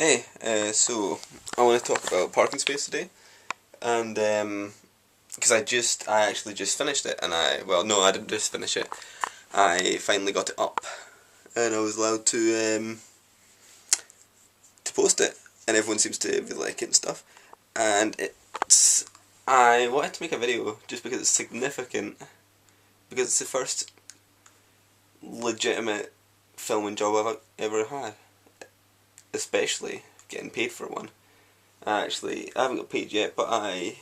Hey, so I want to talk about ParkingSpace today, and because I actually just finished it, and well, no, I didn't just finish it. I finally got it up, and I was allowed to post it, and everyone seems to really like it and stuff. And I wanted to make a video just because it's significant, because it's the first legitimate filming job I've ever had, especially getting paid for one. I haven't got paid yet, but I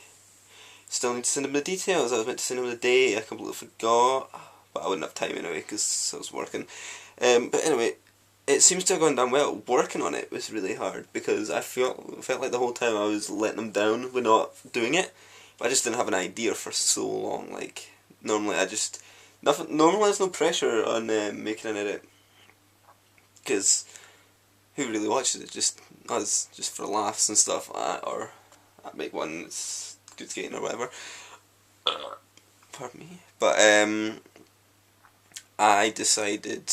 still need to send him the details. I was meant to send him the day, I completely forgot, but I wouldn't have time anyway because I was working. But anyway, it seems to have gone down well. Working on it was really hard because I felt like the whole time I was letting them down with not doing it. But I just didn't have an idea for so long. Like normally, Normally, there's no pressure on making an edit because who really watches it? Just us, just for laughs and stuff, or I make one that's good skating or whatever. Pardon me. But I decided.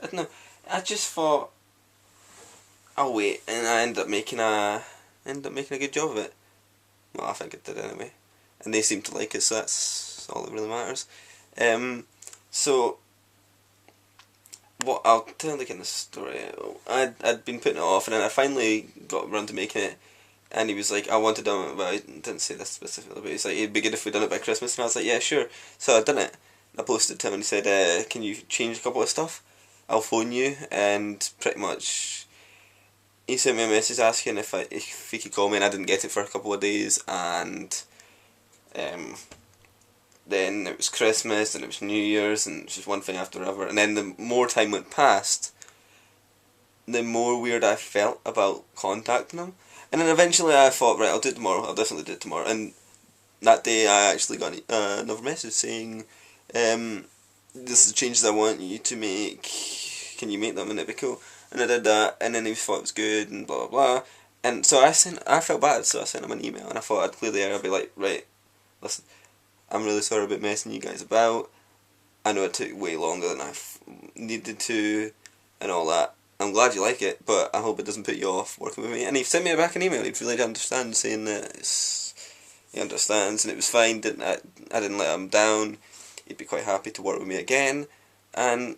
I don't know. I just thought I'll wait, and I ended up making a good job of it. Well, I think it did anyway, and they seem to like it, so that's all that really matters. So what I'll tell you in the story. I'd been putting it off, and then I finally got around to making it. And he was like, I wanted done it, but I didn't say this specifically. But he's like, it'd be good if we done it by Christmas, and I was like, yeah, sure. So I done it. I posted it to him, and he said, can you change a couple of stuff? I'll phone you, and pretty much he sent me a message asking if he could call me, and I didn't get it for a couple of days, and then it was Christmas, and it was New Year's, and it was just one thing after another. And then the more time went past, the more weird I felt about contacting him. And then eventually I thought, right, I'll do it tomorrow. I'll definitely do it tomorrow. And that day I actually got another message saying, this is the changes I want you to make. Can you make them? And it'd be cool. And I did that, and then he thought it was good, and blah blah blah. And so I felt bad, so I sent him an email, and I thought I'd clear the air. I'd be like, right, listen, I'm really sorry about messing you guys about. I know it took way longer than I needed to, and all that. I'm glad you like it, but I hope it doesn't put you off working with me. And he sent me back an email. He'd really understand, saying that he understands, and it was fine. I didn't let him down. He'd be quite happy to work with me again, and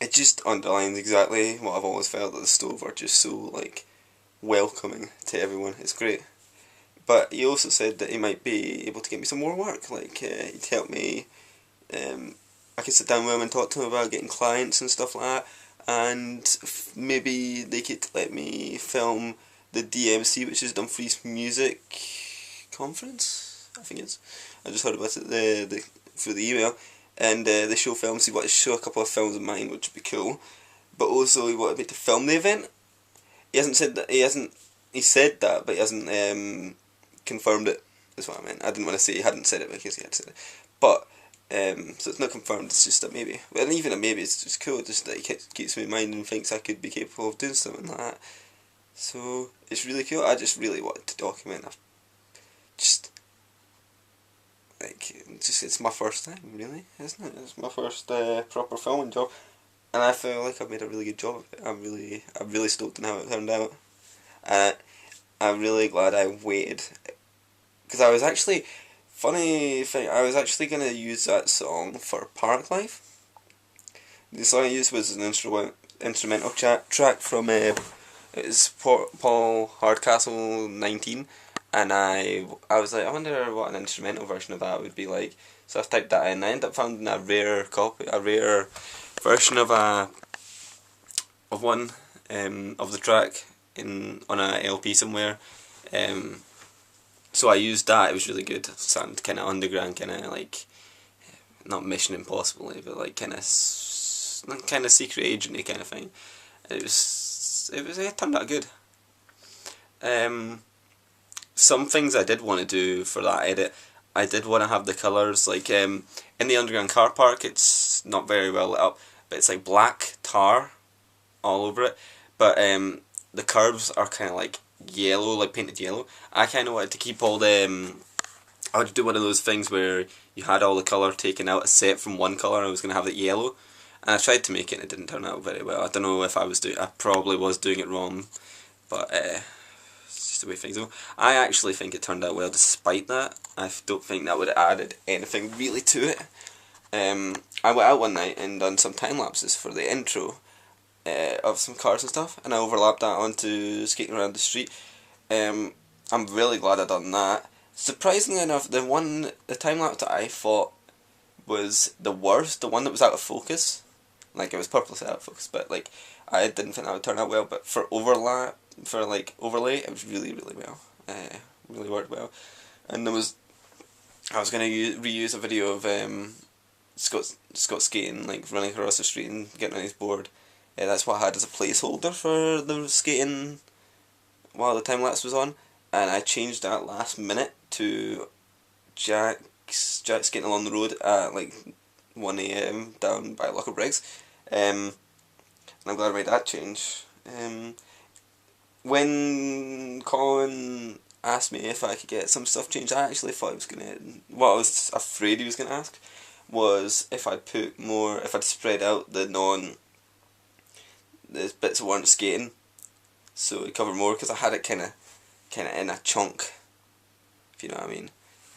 it just underlines exactly what I've always felt, that the Stove are just so like welcoming to everyone. It's great. But he also said that he might be able to get me some more work. Like he'd help me. I could sit down with him and talk to him about getting clients and stuff like that. And maybe they could let me film the DMC, which is Dumfries Music Conference, I think it's. I just heard about it through the email, and they show films. He wanted to show a couple of films of mine, which would be cool. But also he wanted me to film the event. He hasn't said that. He said that, but he hasn't confirmed it. Is what I meant. I didn't want to say he hadn't said it because he had said it, but. So it's not confirmed, it's just a maybe. Well, even a maybe, it's just cool, just that he keeps me in mind and thinks I could be capable of doing something like that. So, it's really cool. I just really wanted to document. It's my first time, really, isn't it? It's my first proper filming job. And I feel like I've made a really good job of it. I'm really stoked on how it turned out. I'm really glad I waited. Because I was actually... Funny thing, I was actually going to use that song for Park Life. The song I used was an instrumental track from it's Paul Hardcastle 19, and I was like, I wonder what an instrumental version of that would be like. So I typed that in, and I ended up finding a rare version of one of the track on a LP somewhere. So I used that. It was really good. It sounded kind of underground, kind of like not Mission Impossible, but like kind of secret agency kind of thing. It turned out good. Some things I did want to do for that edit. I did want to have the colours like in the underground car park. It's not very well lit up, but it's like black tar all over it. But the curves are kind of like yellow, like painted yellow. I kind of wanted to keep all the I would do one of those things where you had all the colour taken out, a set from one colour, and I was going to have it yellow. and I tried to make it and it didn't turn out very well. I don't know if I probably was doing it wrong, but it's just the way things go. I actually think it turned out well despite that. I don't think that would have added anything really to it. I went out one night and done some time lapses for the intro of some cars and stuff, and I overlapped that onto skating around the street. I'm really glad I done that. Surprisingly enough, the time lapse that I thought was the worst, the one that was out of focus, like it was purposely out of focus, but like I didn't think that would turn out well. But for overlay, it was really well. Really worked well. And I was gonna reuse a video of Scott skating, like running across the street and getting on his board. That's what I had as a placeholder for the skating while the time lapse was on, and I changed that last minute to Jack skating along the road at like 1 AM down by Locker Briggs. And I'm glad I made that change. When Colin asked me if I could get some stuff changed, I actually thought what I was afraid he was gonna ask was if I'd spread out the bits that weren't skating, so it covered more, because I had it kind of in a chunk, if you know what I mean.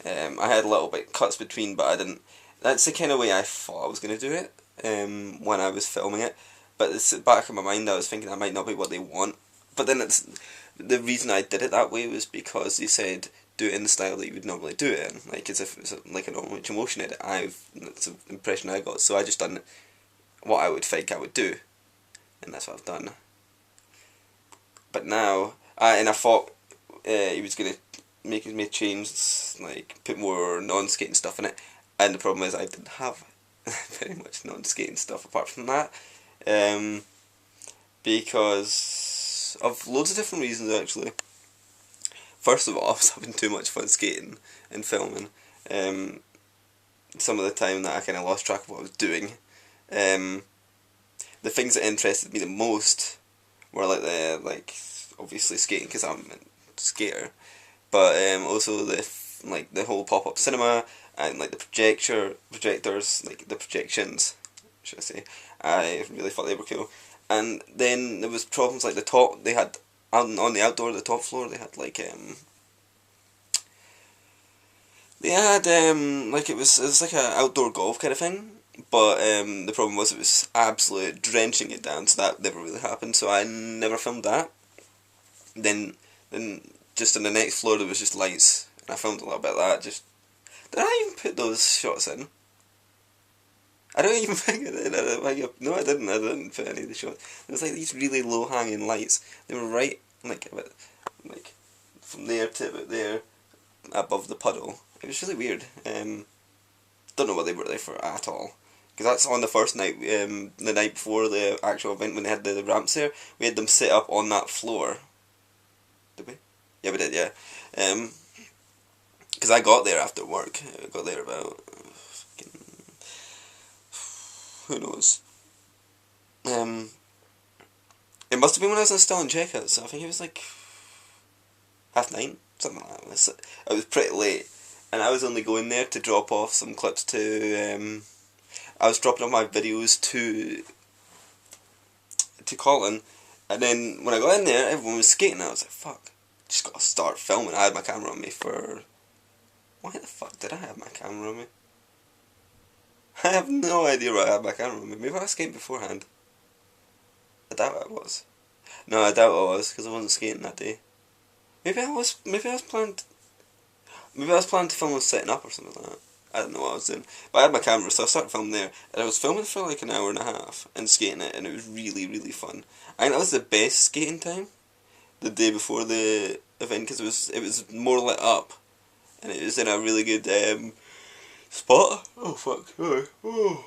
I had a little bit cuts between, but I didn't. That's the kind of way I thought I was going to do it when I was filming it. But it's back in my mind, I was thinking that might not be what they want. But then the reason I did it that way was because they said do it in the style that you would normally do it in, like as if it's like a normal motion edit. That's the impression I got. So I just done what I would think I would do, and that's what I've done. But now, I thought he was going to make me change, like put more non-skating stuff in it, and the problem is I didn't have very much non-skating stuff apart from that, because of loads of different reasons actually. First of all, I was having too much fun skating and filming. Some of the time that I kind of lost track of what I was doing. The things that interested me the most were like obviously skating, because I'm a skater, but also the whole pop-up cinema and like the projectors, like the projections, should I say. I really thought they were cool. And then there was problems like the top, they had on the outdoor, the top floor, they had like it was like a outdoor golf kind of thing, but the problem was it was absolutely drenching it down, so that never really happened, so I never filmed that. Then just on the next floor there was just lights, and I filmed a little bit of that. Did I even put those shots in? I don't even think I did. No, I didn't put any of the shots. There was like these really low hanging lights. They were right like from there to about there, above the puddle. It was really weird. Don't know what they were there for at all. Because that's on the first night, the night before the actual event, when they had the ramps there, we had them set up on that floor. Did we? Yeah, we did, yeah. Because I got there after work. I got there about, who knows. It must have been when I was still in checkout, so I think it was like 9:30, something like that. I was pretty late, and I was only going there to drop off some clips to, I was dropping off my videos to Colin, and then when I got in there, everyone was skating, and I was like, fuck, just gotta start filming. I had my camera on me for... Why the fuck did I have my camera on me? I have no idea why I had my camera on me. Maybe I was skating beforehand. I doubt I was. No, I doubt I was, because I wasn't skating that day. Maybe I was planning to film us setting up or something like that. I don't know what I was doing. But I had my camera, so I started filming there. And I was filming for like an hour and a half and skating it, and it was really, really fun. I think that was the best skating time, the day before the event, because it was more lit up. And it was in a really good spot. Oh fuck. Oh.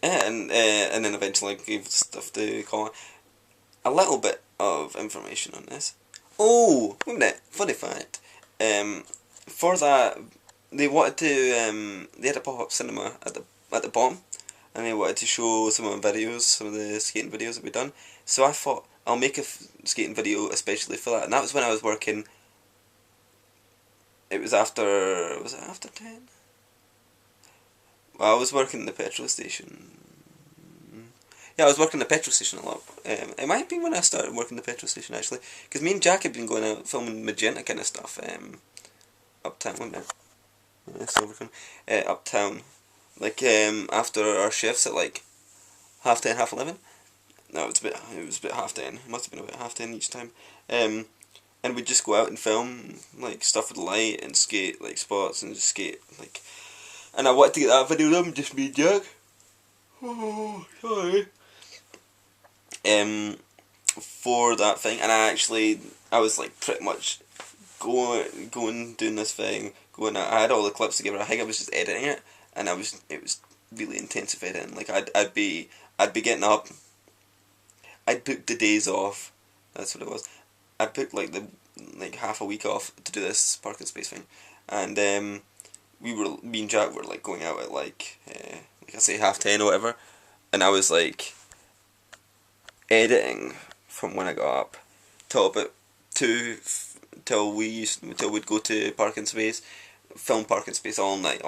And then eventually I gave stuff to Colin. A little bit of information on this. Oh, wait a minute. Funny fact. For that, they wanted to. They had a pop-up cinema at the bottom, and they wanted to show some of the skating videos that we'd done. So I thought I'll make a skating video especially for that, and that was when I was working. It was after. Was it after 10? Well, I was working in the petrol station. Yeah, I was working the petrol station a lot. It might have been when I started working the petrol station actually, because me and Jack had been going out filming magenta kind of stuff. Uptown, wasn't it? Yeah, Silvercon. Uptown, like after our shifts at like 10:30, 11:30. No, it was about 10:30. It must have been about 10:30 each time. And we'd just go out and film like stuff with light and skate like spots and just skate like. And I wanted to get that video done, just me and Jack. Oh, sorry. For that thing, and I was like pretty much going doing this thing, going. I had all the clips together. I think I was just editing it, and it was really intensive editing. Like I'd be getting up. I'd booked the days off. That's what it was. I booked like half a week off to do this ParkingSpace thing, and me and Jack were like going out at like I say 10:30 or whatever, and I was like editing from when I got up till about 2 till we'd go to ParkingSpace, film ParkingSpace all night,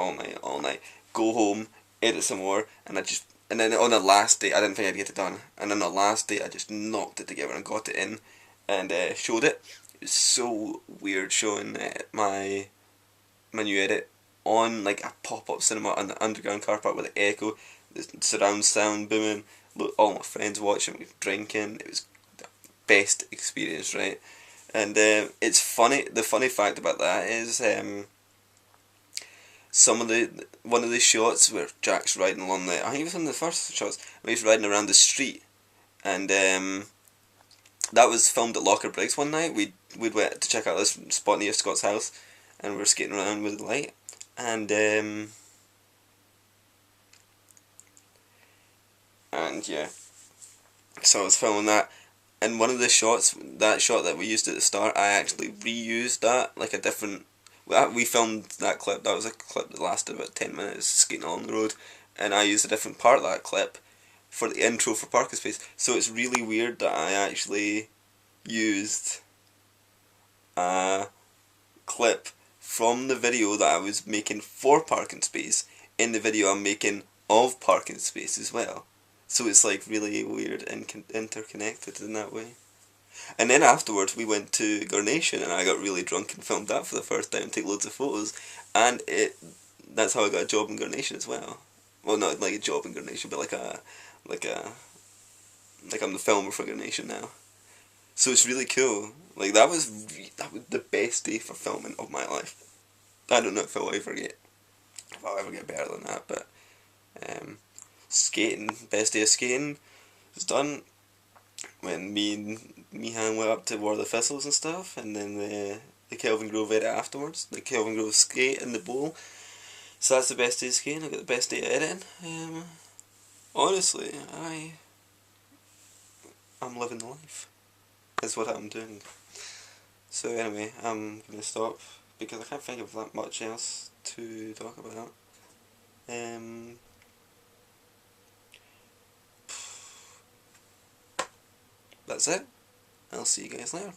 go home, edit some more, and then on the last day I didn't think I'd get it done, and on the last day I just knocked it together and got it in, and showed it. It was so weird showing my new edit on like a pop-up cinema on the underground car park with the echo, the surround sound booming, look, all my friends watching, we were drinking. It was the best experience, right? And it's funny. The funny fact about that is one of the shots where Jack's riding along I think it was one of the first shots where he's riding around the street, and that was filmed at Locker Briggs one night. We'd went to check out this spot near Scott's house, and we were skating around with the light, and yeah, so I was filming that, and one of the shots, that shot that we used at the start, I actually reused that, like a different, we filmed that clip, that was a clip that lasted about 10 minutes, skating along the road, and I used a different part of that clip for the intro for ParkingSpace, so it's really weird that I actually used a clip from the video that I was making for ParkingSpace in the video I'm making of ParkingSpace as well. So it's like really weird and interconnected in that way. And then afterwards we went to Garnation, and I got really drunk and filmed that for the first time and take loads of photos, and that's how I got a job in Garnation as well. Well, not like a job in Garnation, but like I'm the filmer for Garnation now. So it's really cool. Like that was the best day for filming of my life. I don't know if I'll ever get better than that, but skating, best day of skating was done when me and Mihan went up to War of the Thistles and stuff, and then the Kelvin Grove edit afterwards, the Kelvin Grove skate in the bowl. So that's the best day of skating. I got the best day of editing. Honestly, I'm living the life. That's what I'm doing. So anyway, I'm gonna stop because I can't think of that much else to talk about. That's it. I'll see you guys later.